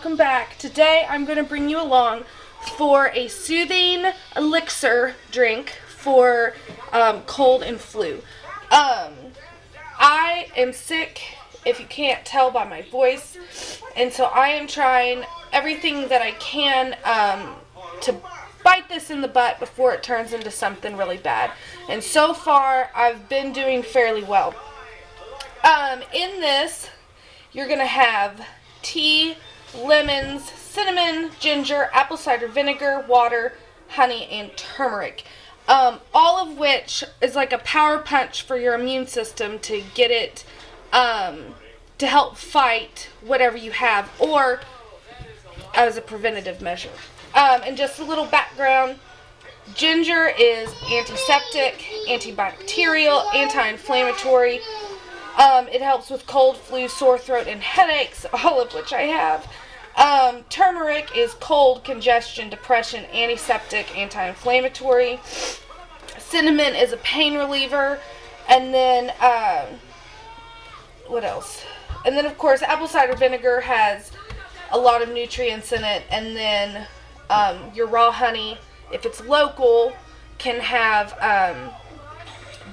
welcome back. Today I'm going to bring you along for a soothing elixir drink for cold and flu. I am sick, if you can't tell by my voice, and so I am trying everything that I can to bite this in the butt before it turns into something really bad. And so far I've been doing fairly well. In this, you're going to have tea, lemons, cinnamon, ginger, apple cider vinegar, water, honey, and turmeric. All of which is like a power punch for your immune system to get it to help fight whatever you have, or as a preventative measure. And just a little background, ginger is antiseptic, antibacterial, anti-inflammatory. It helps with cold, flu, sore throat, and headaches, all of which I have. Turmeric is cold, congestion, depression, antiseptic, anti-inflammatory. Cinnamon is a pain reliever. And then, what else? And then, of course, apple cider vinegar has a lot of nutrients in it. And then your raw honey, if it's local, can have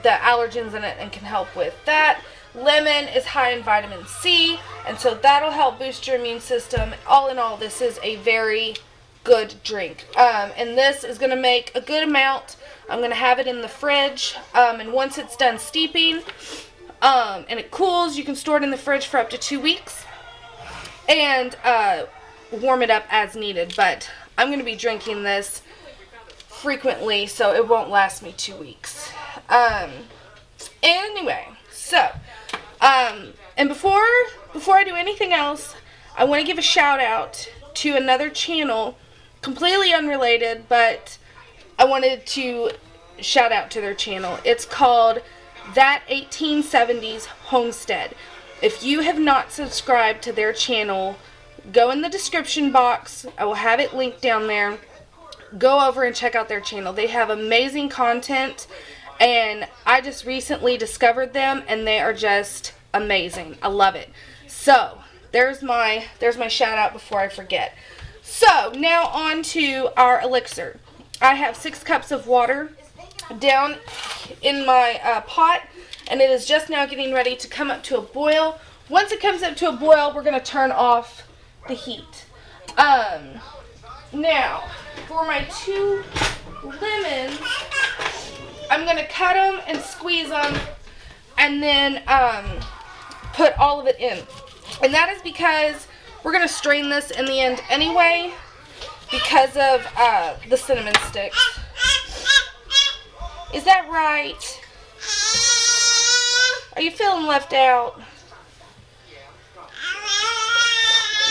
the allergens in it and can help with that. Lemon is high in vitamin C, and so that'll help boost your immune system. All in all, this is a very good drink. And this is going to make a good amount. I'm going to have it in the fridge, and once it's done steeping and it cools, you can store it in the fridge for up to 2 weeks and warm it up as needed. But I'm going to be drinking this frequently, so it won't last me 2 weeks. Anyway, so and before I do anything else, I want to give a shout out to another channel, completely unrelated, but I wanted to shout out to their channel. It's called That 1870s Homestead. If you have not subscribed to their channel, go in the description box. I will have it linked down there. Go over and check out their channel. They have amazing content, and I just recently discovered them, and they are just amazing. I love it. So there's my shout out before I forget. So now on to our elixir. I have 6 cups of water down in my pot, and it is just now getting ready to come up to a boil. Once it comes up to a boil, we're going to turn off the heat. Now for my 2 lemons, I'm going to cut them and squeeze them and then put all of it in. And that is because we're going to strain this in the end anyway because of the cinnamon sticks. Is that right? Are you feeling left out?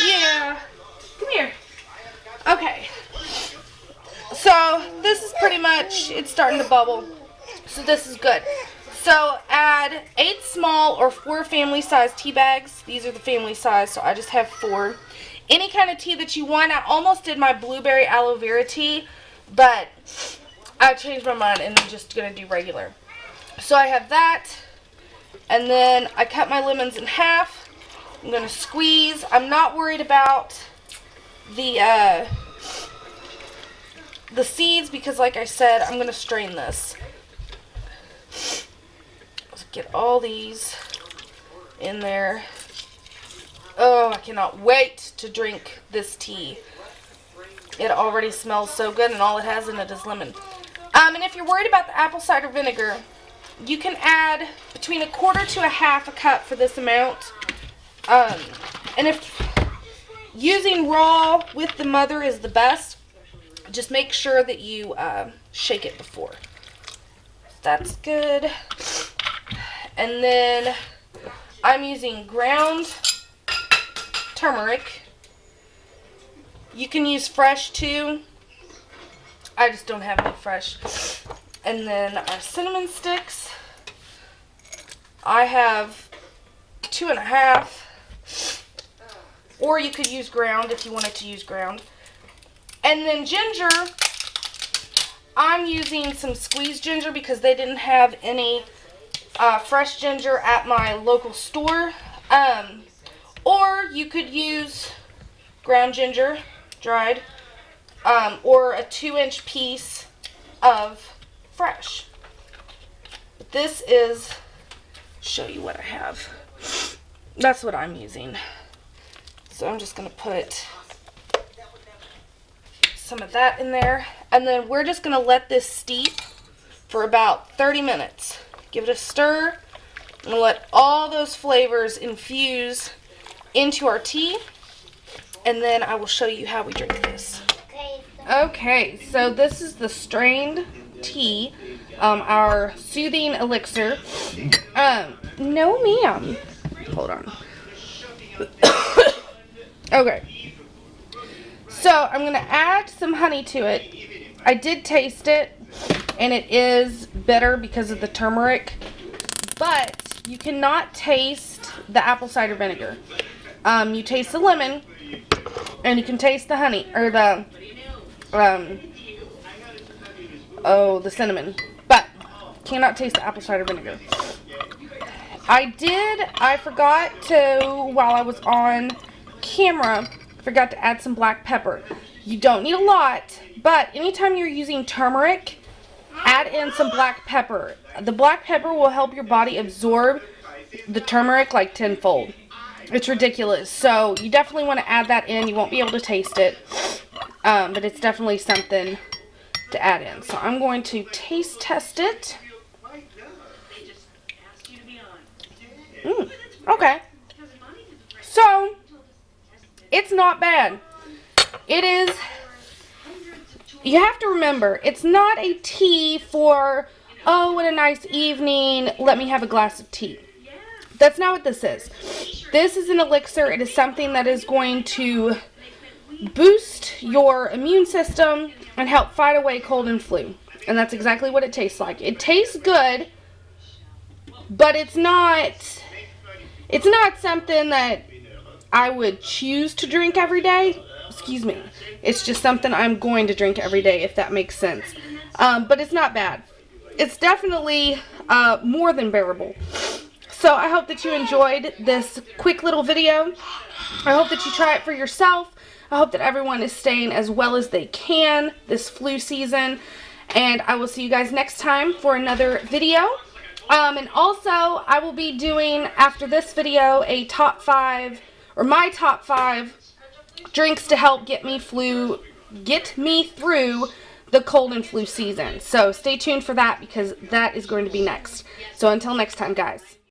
Yeah. Come here. Okay. So this is pretty much, it's starting to bubble. So this is good. So add 8 small or 4 family size tea bags. These are the family size, so I just have 4. Any kind of tea that you want. I almost did my blueberry aloe vera tea, but I changed my mind and I'm just going to do regular. So I have that, and then I cut my lemons in half. I'm going to squeeze. I'm not worried about the seeds because, like I said, I'm going to strain this. Let's get all these in there. Oh, I cannot wait to drink this tea. It already smells so good, and all it has in it is lemon. And if you're worried about the apple cider vinegar, you can add between 1/4 to 1/2 cup for this amount. And if using raw with the mother is the best, just make sure that you shake it before. That's good. And then I'm using ground turmeric. You can use fresh too. I just don't have any fresh. And then our cinnamon sticks. I have 2.5. Or you could use ground if you wanted to use ground. And then ginger, I'm using some squeezed ginger because they didn't have any fresh ginger at my local store. Or you could use ground ginger, dried, or a 2-inch piece of fresh. This is, show you what I have. That's what I'm using. So I'm just going to put some of that in there. And then we're just going to let this steep for about 30 minutes. Give it a stir and let all those flavors infuse into our tea. And then I will show you how we drink this. Okay, so this is the strained tea, our soothing elixir. No ma'am. Hold on. Okay. So I'm going to add some honey to it. I did taste it, and it is bitter because of the turmeric, but you cannot taste the apple cider vinegar. You taste the lemon, and you can taste the honey, or the cinnamon, but cannot taste the apple cider vinegar. I forgot to, while I was on camera, forgot to add some black pepper. You don't need a lot, but anytime you're using turmeric, add in some black pepper. The black pepper will help your body absorb the turmeric like tenfold. It's ridiculous. So you definitely want to add that in. You won't be able to taste it, but it's definitely something to add in. So I'm going to taste test it. Okay. So it's not bad. It is, you have to remember, it's not a tea for, oh, what a nice evening, let me have a glass of tea. That's not what this is. This is an elixir. It is something that is going to boost your immune system and help fight away cold and flu. And that's exactly what it tastes like. It tastes good, but it's not something that I would choose to drink every day. Excuse me. It's just something I'm going to drink every day, if that makes sense. But it's not bad. It's definitely more than bearable. So I hope that you enjoyed this quick little video. I hope that you try it for yourself. I hope that everyone is staying as well as they can this flu season. And I will see you guys next time for another video. And also, I will be doing, after this video, a top 5, or my top 5 drinks to help get me through the cold and flu season. So stay tuned for that, because that is going to be next. So until next time, guys.